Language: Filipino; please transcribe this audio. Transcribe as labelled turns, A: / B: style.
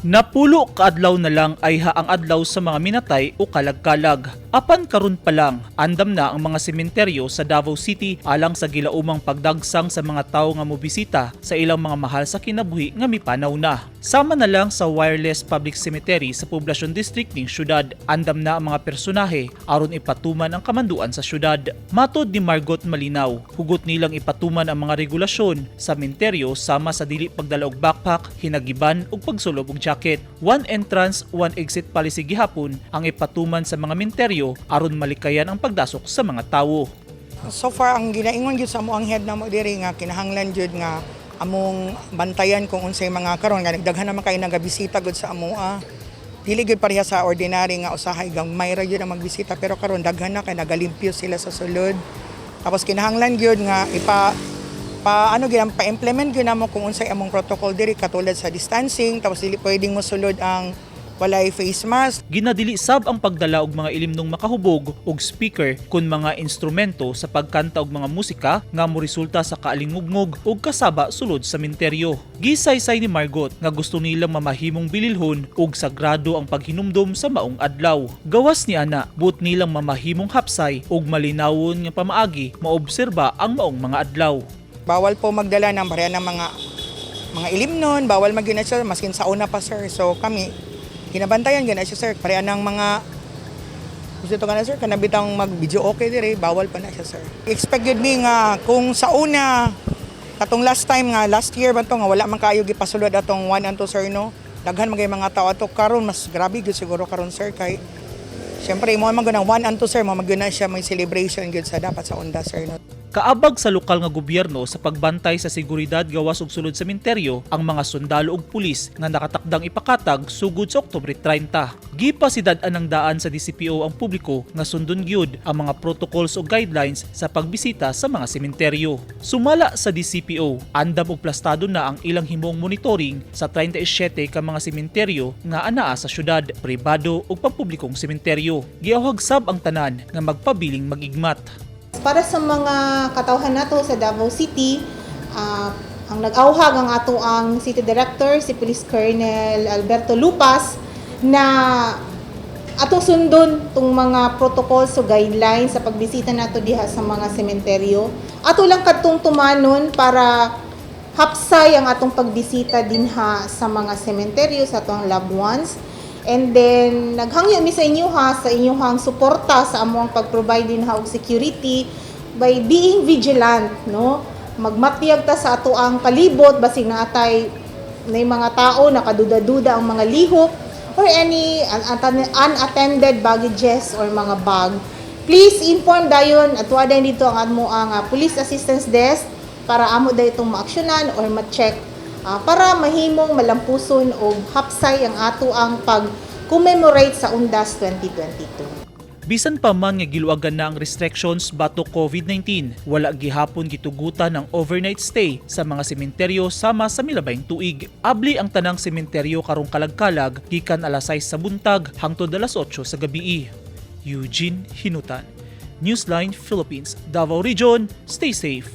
A: Napulo kaadlaw na lang ay haang adlaw sa mga minatay o kalagkalag. Apan karon pa lang, andam na ang mga sementeryo sa Davao City alang sa gilaumang pagdagsang sa mga tawo nga mobisita sa ilang mga mahal sa kinabuhi nga mipanaw na. Sama na lang sa Wireless Public Cemetery sa Poblacion District ning syudad, andam na ang mga personahe aron ipatuman ang kamanduan sa syudad. Matod ni Margot Malinaw, hugot nilang ipatuman ang mga regulasyon sa sementeryo sama sa dili pagdala og backpack, hinagiban ug pagsulob og jacket. One entrance, one exit policy gihapon ang ipatuman sa mga menteryo aron malikayan ang pagdasok sa mga tawo.
B: So far ang ginaingon gyud sa amoang head na mo diri nga kinahanglan jud nga among bantayan kung unsay mga karon nga daghan naman kay nagabisita gud sa amoa. Dili gyud pareha sa ordinary nga usahay gamay ra gyud ang magbisita pero karon daghan na kay nagalimpyo sila sa sulod. Tapos kinahanglan gyud nga pa-implement gyud namo kung unsay among protocol diri katulad sa distancing tapos dili pwedeng mosulod ang walay face mask.
A: Ginadili sab ang pagdala og mga ilimnong makahubog og speaker kun mga instrumento sa pagkanta og mga musika nga moresulta sa kaalingugngog ug kasaba sulod sa sementeryo. Gisaysay ni Margot nga gusto nilang mamahimong bililhon ug sagrado ang paghinumdom sa maong adlaw. Gawas ni ana, buot nilang mamahimong hapsay ug malinawon nga pamaagi maobserba ang maong mga adlaw.
B: Bawal po magdala ng pareha ng mga ilimnon, bawal magyud siya maskin sa una pa sir. So kami ginabantayan gyud siya sir pareha ng mga gusto to kana sir kanabitang mag-video okay dire bawal pa na siya sir. Expect gyud mi nga kung sa una katong last year ba to nga wala man kaayo gipasulod atong 1 and 2 sir no. Daghan magay mga tao ato karon mas grabe gyud siguro karon sir kay syempre mo man gyud 1 and 2 sir mo magyud na siya may celebration gyud sa dapat sa onda sir no.
A: Kaabag sa lokal nga gobyerno sa pagbantay sa seguridad gawas og sulod sementeryo ang mga sundalo ug pulis nga nakatakdang ipakatag sugod sa Oktubre 30. Gipasidad-an ng daan sa DCPO ang publiko nga sundon gyud ang mga protocols o guidelines sa pagbisita sa mga sementeryo. Sumala sa DCPO, andam og plastado na ang ilang himong monitoring sa 37 ka mga sementeryo nga anaa sa syudad, pribado ug pampublikong sementeryo. Giawhag sab ang tanan nga magpabiling magigmat.
C: Para sa mga katawhan nato sa Davao City, ang nag-auhag ang ato ang City Director, si Police Colonel Alberto Lupas, na ato sundon tong mga protocols o guidelines sa pagbisita nato diha sa mga sementeryo. Ato lang kadtong tumanon para hapsay ang atong pagbisita dinha sa mga sementeryo sa atong loved ones. And then, naghangyo mi sa inyo sa inyong suporta sa among pag-provide din og security by being vigilant, no? Magmatiyag ta sa ato ang palibot, basig na atay na mga tao, nakaduda-duda ang mga lihok, or any unattended baggages or mga bag. Please inform dayon at wala dito ang amo ang Police Assistance Desk para amo dayon itong maaksyonan or ma-check para mahimong malampuson o hapsay ang ato ang pag-commemorate sa Undas 2022.
A: Bisan pa man nga giluwagan na ang restrictions batok COVID-19, wala gihapon gitugutan ang overnight stay sa mga sementeryo sama sa milabayng tuig. Abli ang tanang sementeryo karong kalagkalag gikan alas 6 sa buntag hangtod alas 8 sa gabii. Eugene Hinutan, Newsline Philippines, Davao Region. Stay safe.